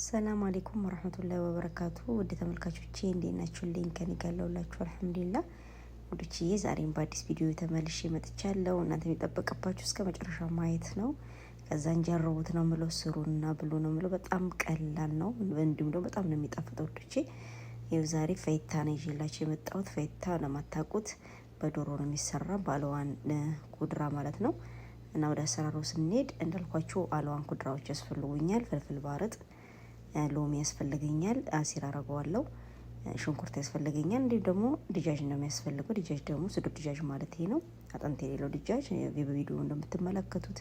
ሰላም አለይኩም ወራህመቱላሂ ወበረካቱ። ወደ ተመልካቾቼ እንዴት ናችሁልኝ? ከኔ ጋር ያለውላችሁ አልሐምዱሊላህ። ወዶችዬ ዛሬም በአዲስ ቪዲዮ ተመልሼ መጥቻለሁ። እናንተ የሚጠበቅባችሁ እስከ መጨረሻ ማየት ነው። ከዛ እንጀራውት ነው ምለው፣ ስሩና ብሉ ነው ምለው። በጣም ቀላል ነው፣ እንዲሁም ደግሞ በጣም ነው የሚጣፍጠው ወዶቼ። ይኸው ዛሬ ፈይታ ነው ይዤላችሁ የመጣሁት። ፈይታ ለማታውቁት በዶሮ ነው የሚሰራ፣ በአልዋን ኩድራ ማለት ነው። እና ወደ አሰራሩ ስንሄድ እንዳልኳችሁ አልዋን ኩድራዎች ያስፈልጉኛል። ፍልፍል ባረጥ፣ ሎሚ ያስፈልገኛል፣ አሲር አረገዋለሁ፣ ሽንኩርት ያስፈልገኛል። እንዲሁም ደግሞ ድጃጅ ነው የሚያስፈልገው። ድጃጅ ደግሞ ስዱር ድጃጅ ማለት ነው፣ አጥንት የሌለው ድጃጅ። በቪዲዮ እንደምትመለከቱት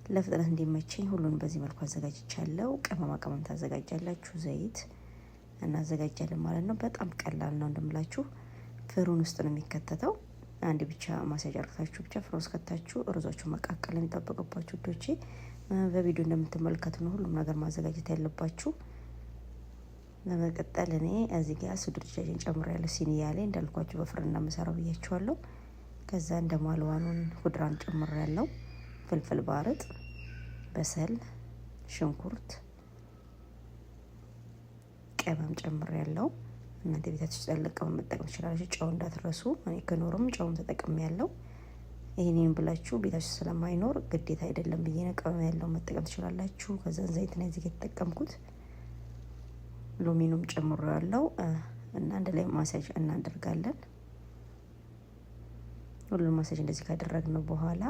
ለፍጥነት እንዲመቸኝ ሁሉንም በዚህ መልኩ አዘጋጅቻለሁ። ቅመማ ቅመም ታዘጋጃላችሁ፣ ዘይት እናዘጋጃለን ማለት ነው። በጣም ቀላል ነው እንደምላችሁ። ፍሩን ውስጥ ነው የሚከተተው። አንድ ብቻ ማሳጅ አርግታችሁ ብቻ ፍሩን ውስጥ ከታችሁ ሩዛችሁ መቃቀል የሚጠበቅባችሁ ዶቼ። በቪዲዮ እንደምትመለከቱ ነው ሁሉም ነገር ማዘጋጀት ያለባችሁ። ለመቀጠል እኔ እዚህ ጋር ስዱር ድጃጅን ጨምሬያለሁ። ሲኒያ ላይ እንዳልኳችሁ በፍርና መሰራው ብያችኋለሁ። ከዛ እንደማልዋኑን ኩድራን ጨምሬያለሁ። ፍልፍል ባረጥ፣ በሰል፣ ሽንኩርት፣ ቅመም ጨምሬያለሁ። እናንተ ቤታችሁ ውስጥ ያለ ቅመም መጠቀም ትችላላችሁ። ጨው እንዳትረሱ። እኔ ከኖርም ጨውን ተጠቅሜያለሁ። ይሄንን ብላችሁ ቤታችሁ ስለማይኖር ግዴታ አይደለም ብዬ ነው። ቅመም ያለው መጠቀም ትችላላችሁ። ከዛ ዘይት ነው እዚህ የተጠቀምኩት። ሎሚኑም ጨምሬያለሁ እና አንድ ላይ ማሳጅ እናደርጋለን። ሁሉንም ማሳጅ እንደዚህ ካደረግነው በኋላ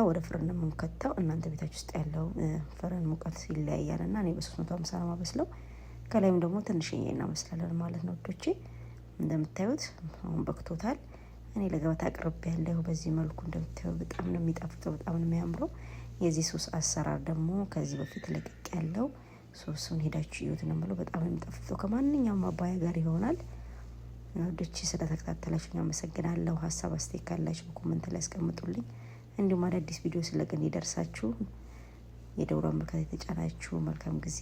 ወደ ፍርን ነው የምንከተው። እናንተ ቤታችሁ ውስጥ ያለው ፍርን ሙቀት ይለያያልና እኔ በ350 ነው ማበስለው። ከላይም ደግሞ ትንሽዬ እናመስላለን ማለት ነው ወዶቼ። እንደምታዩት አሁን በክቶታል። እኔ ለገበታ አቅርቤ ያለሁ በዚህ መልኩ እንደምታዩት በጣም ነው የሚጣፍጠው፣ በጣም ነው የሚያምረው። የዚህ ሶስ አሰራር ደግሞ ከዚህ በፊት ለቅቄ ያለው ሶሱን ሄዳችሁ እዩት ነው የምለው። በጣም ነው የሚጣፍጠው። ከማንኛውም አባያ ጋር ይሆናል። ወዶቼ ስለተከታተላችሁ አመሰግናለሁ። ሀሳብ አስተያየት ካላችሁ በኮሜንት ላይ አስቀምጡልኝ። እንዲሁም አዳዲስ ቪዲዮ ስለቀን ይደርሳችሁ የደውሏን ምልክት የተጫናችሁ መልካም ጊዜ